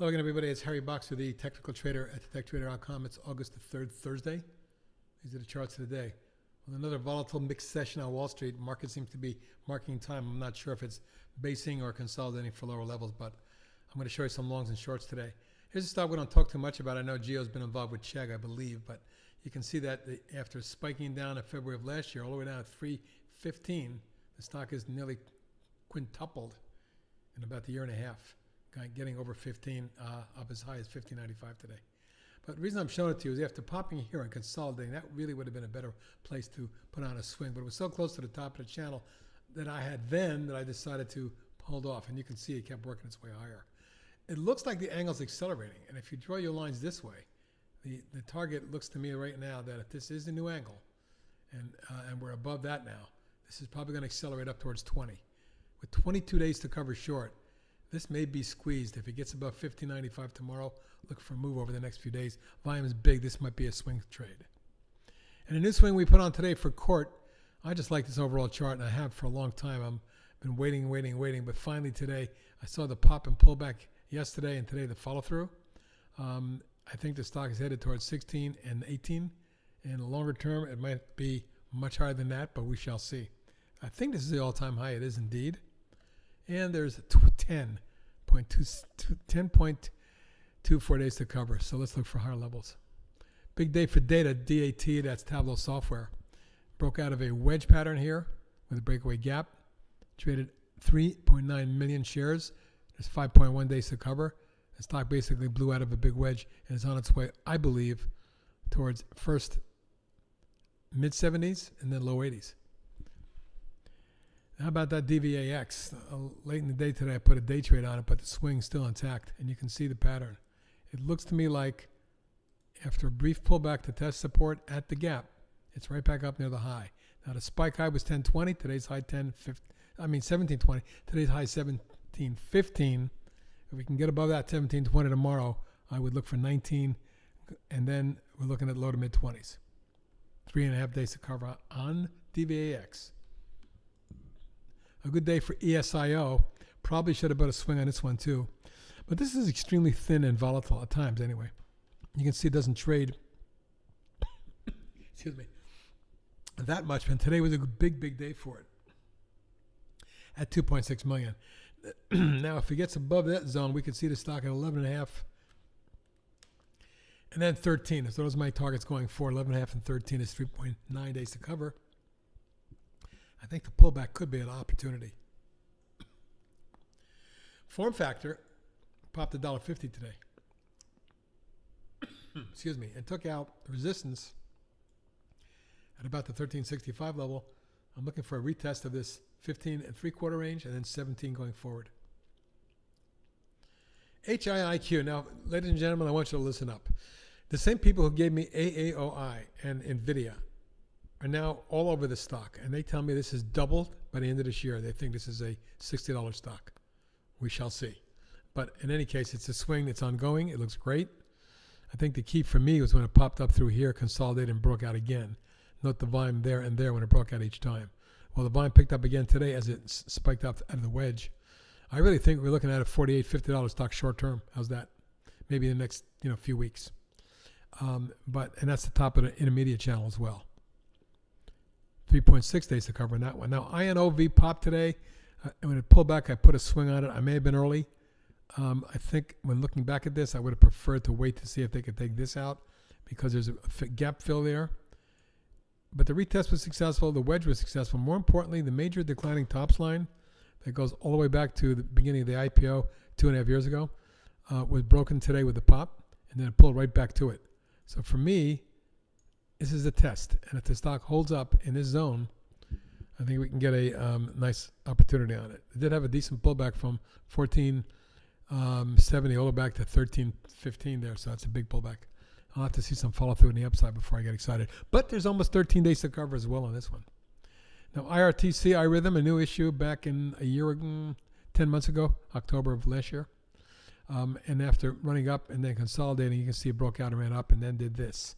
Hello again, everybody. It's Harry Boxer, the technical trader at thetechtrader.com. It's August the 3rd, Thursday. These are the charts of the day. With another volatile mixed session on Wall Street, market seems to be marking time. I'm not sure if it's basing or consolidating for lower levels, but I'm going to show you some longs and shorts today. Here's a stock we don't talk too much about. I know Gio's been involved with Chegg, I believe, but you can see that after spiking down in February of last year, all the way down at 315, the stock is nearly quintupled in about a year and a half. Getting over 15, up as high as 15.95 today. But the reason I'm showing it to you is after popping here and consolidating, that really would have been a better place to put on a swing. But it was so close to the top of the channel that I had then that I decided to hold off. And you can see it kept working its way higher. It looks like the angle's accelerating. And if you draw your lines this way, the target looks to me right now that if this is the new angle, and we're above that now, this is probably going to accelerate up towards 20. With 22 days to cover short, this may be squeezed. If it gets above 15.95 tomorrow, look for a move over the next few days. Volume is big. This might be a swing trade. And a new swing we put on today for CORT, I just like this overall chart, and I have for a long time. I've been waiting, but finally today, I saw the pop and pullback yesterday, and today the follow-through. I think the stock is headed towards 16 and 18. In the longer term, it might be much higher than that, but we shall see. I think this is the all-time high. It is indeed. And there's 10.24 days to cover. So let's look for higher levels. Big day for data, DAT, that's Tableau software. Broke out of a wedge pattern here with a breakaway gap. Traded 3.9 million shares. There's 5.1 days to cover. The stock basically blew out of a big wedge and is on its way, I believe, towards first mid-70s and then low 80s. How about that DVAX? Late in the day today, I put a day trade on it, but the swing's still intact, and you can see the pattern. It looks to me like after a brief pullback to test support at the gap, it's right back up near the high. Now, the spike high was 1020. Today's high 1720. Today's high 1715. If we can get above that 1720 tomorrow, I would look for 19, and then we're looking at low to mid-20s. 3.5 days to cover on DVAX. A good day for ESIO. Probably should have put a swing on this one too. But this is extremely thin and volatile at times anyway. You can see it doesn't trade excuse me, that much. And today was a big day for it at 2.6 million. Now, if it gets above that zone, we can see the stock at 11.5 and then 13. So those are my targets going forward. 11.5 and 13 is 3.9 days to cover. I think the pullback could be an opportunity. Form factor popped $1.50 today. Excuse me, and took out resistance at about the 1365 level. I'm looking for a retest of this 15.75 range and then 17 going forward. HIIQ. Now, ladies and gentlemen, I want you to listen up. The same people who gave me AAOI and NVIDIA are now all over the stock, and they tell me this is doubled by the end of this year. They think this is a $60 stock. We shall see. But in any case, it's a swing that's ongoing. It looks great. I think the key for me was when it popped up through here, consolidated, and broke out again. Note the volume there and there when it broke out each time. Well, the volume picked up again today as it spiked up out of the wedge. I really think we're looking at a $48, $50 stock short term. How's that? Maybe in the next few weeks. And that's the top of the intermediate channel as well. 3.6 days to cover on that one. Now, INOV popped today. When it pulled back, I put a swing on it. I may have been early. I think when looking back at this, I would have preferred to wait to see if they could take this out because there's a gap fill there. But the retest was successful. The wedge was successful. More importantly, the major declining tops line that goes all the way back to the beginning of the IPO 2.5 years ago was broken today with the pop, and then it pulled right back to it. So for me, this is a test, and if the stock holds up in this zone, I think we can get a nice opportunity on it. It did have a decent pullback from 1470 all the way back to 1315 there, so that's a big pullback. I'll have to see some follow-through in the upside before I get excited. But there's almost 13 days to cover as well on this one. Now, IRTC, iRhythm, a new issue back in 10 months ago, October of last year. And after running up and then consolidating, you can see it broke out and ran up and then did this.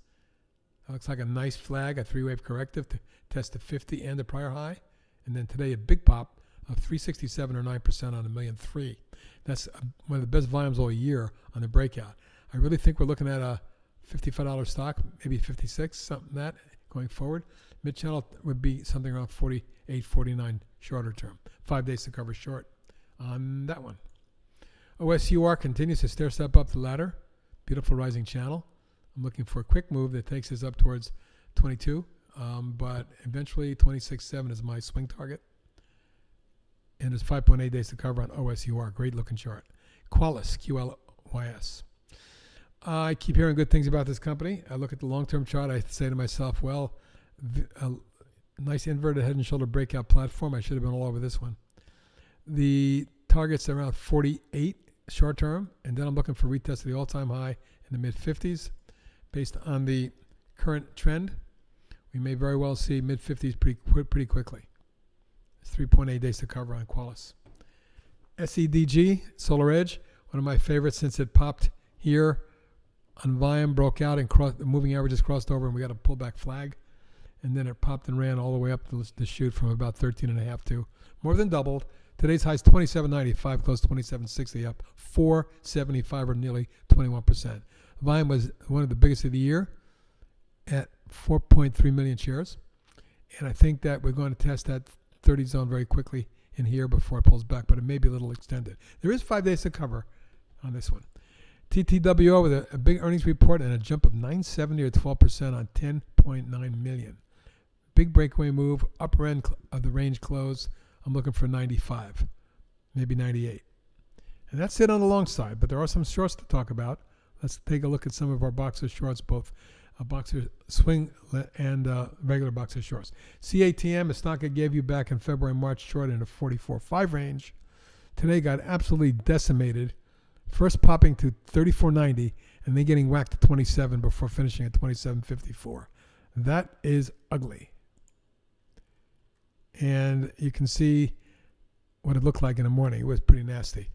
That looks like a nice flag, a three-wave corrective to test the 50 and the prior high. And then today a big pop of 367 or 9% on 1,000,003. That's one of the best volumes all year on the breakout. I really think we're looking at a $55 stock, maybe 56, something like that going forward. Mid-channel would be something around 48, 49 shorter term. 5 days to cover short on that one. OSUR continues to stair step up the ladder. Beautiful rising channel. I'm looking for a quick move that takes us up towards 22, but eventually 26.7 is my swing target. And there's 5.8 days to cover on OSUR. Great looking chart. Qualis, QLYS. I keep hearing good things about this company. I look at the long-term chart. I say to myself, well, a nice inverted head and shoulder breakout platform. I should have been all over this one. The target's around 48 short term, and then I'm looking for retest of the all-time high in the mid-50s. Based on the current trend, we may very well see mid-50s pretty quickly. It's 3.8 days to cover on Qualis. SEDG, Solar Edge, one of my favorites since it popped here on volume, broke out, and the moving averages crossed over, and we got a pullback flag. And then it popped and ran all the way up the shoot from about 13.5 to more than doubled. Today's high is 27.95, close to 27.60, up 4.75 or nearly 21%. Volume was one of the biggest of the year at 4.3 million shares. And I think that we're going to test that 30 zone very quickly in here before it pulls back, but it may be a little extended. There is 5 days to cover on this one. TTWO with a big earnings report and a jump of 970 or 12% on 10.9 million. Big breakaway move, upper end of the range close. I'm looking for 95, maybe 98. And that's it on the long side, but there are some shorts to talk about. Let's take a look at some of our boxer shorts, both boxer swing and regular boxer shorts. CATM, a stock I gave you back in February, March, short in a 44.5 range. Today got absolutely decimated. First popping to 34.90 and then getting whacked to 27 before finishing at 27.54. That is ugly. And you can see what it looked like in the morning. It was pretty nasty.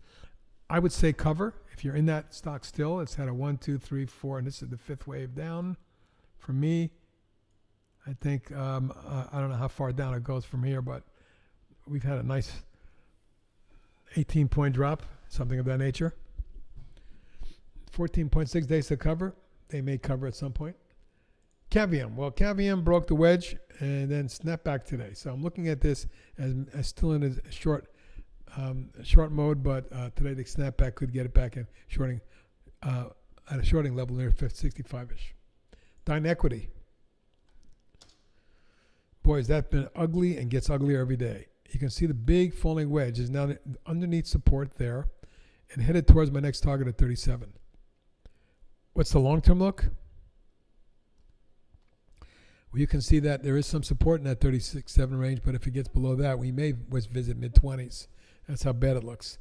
I would say cover. If you're in that stock still, it's had a 1, 2, 3, 4, and this is the fifth wave down. For me, I think, I don't know how far down it goes from here, but we've had a nice 18-point drop, something of that nature. 14.6 days to cover. They may cover at some point. Cavium. Well, Cavium broke the wedge and then snapped back today. So I'm looking at this as still in a short mode, but today the snapback could get it back in shorting at a shorting level near 65-ish. Dynequity. Boy, has that been ugly and gets uglier every day. You can see the big falling wedge is now underneath support there and headed towards my next target at 37. What's the long-term look? Well, you can see that there is some support in that 36.7 range, but if it gets below that, we may visit mid-20s. That's how bad it looks.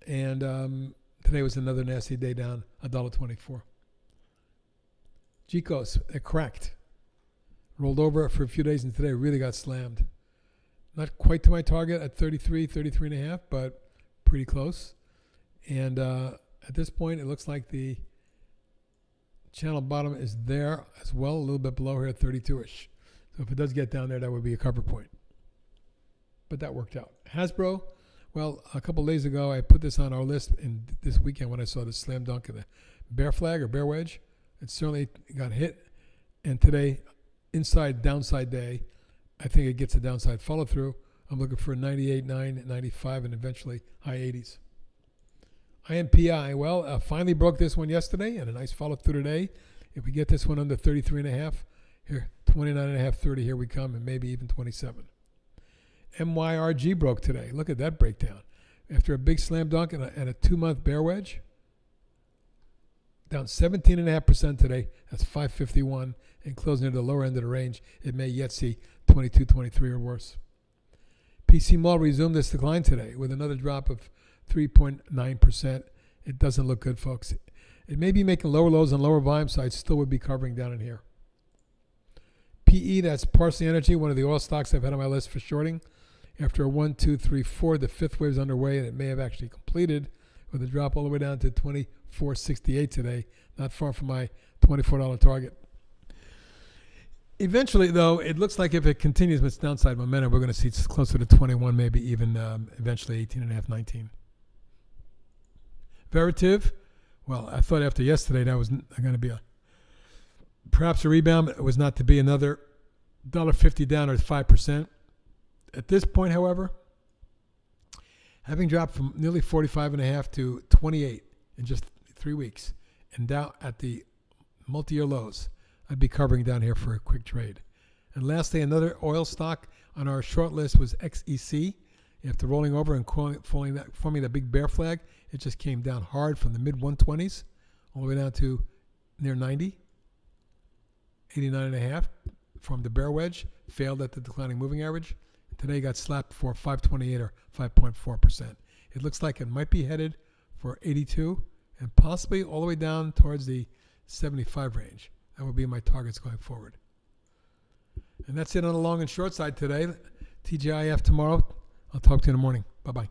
And today was another nasty day down, $1.24. GKOS, it cracked. Rolled over for a few days, and today really got slammed. Not quite to my target at 33, 33.5, but pretty close. And at this point, it looks like the channel bottom is there as well, a little bit below here at 32-ish. So if it does get down there, that would be a cover point. But that worked out. Hasbro, well, a couple days ago, I put this on our list in this weekend when I saw the slam dunk of the bear flag or bear wedge. It certainly got hit. And today, inside downside day, I think it gets a downside follow through. I'm looking for 98, 9, 95, and eventually high 80s. IMPI, well, finally broke this one yesterday and a nice follow through today. If we get this one under 33.5, here, 29.5, 30, here we come, and maybe even 27. MYRG broke today. Look at that breakdown. After a big slam dunk and a 2-month bear wedge, down 17.5% today. That's 551 and closing at the lower end of the range. It may yet see 22, 23 or worse. PC Mall resumed its decline today with another drop of 3.9%. It doesn't look good, folks. It may be making lower lows on lower volume, so I still would be covering down in here. PE, that's Parsley Energy, one of the oil stocks I've had on my list for shorting. After a 1, 2, 3, 4, the fifth wave is underway, and it may have actually completed with a drop all the way down to 24.68 today, not far from my $24 target. Eventually, though, it looks like if it continues with its downside momentum, we're going to see it's closer to 21, maybe even eventually 18.5, 19. Veritiv, Well, I thought after yesterday that was going to be perhaps a rebound, but it was not to be. Another $1.50 down or 5%. At this point, however, having dropped from nearly 45.5 to 28 in just 3 weeks and down at the multi-year lows, I'd be covering down here for a quick trade. And lastly, another oil stock on our short list was XEC. After rolling over and forming that big bear flag, it just came down hard from the mid-120s all the way down to near 90, 89.5 from the bear wedge, failed at the declining moving average. Today got slapped for 528 or 5.4%. It looks like it might be headed for 82 and possibly all the way down towards the 75 range. That would be my targets going forward. And that's it on the long and short side today. TGIF tomorrow. I'll talk to you in the morning. Bye-bye.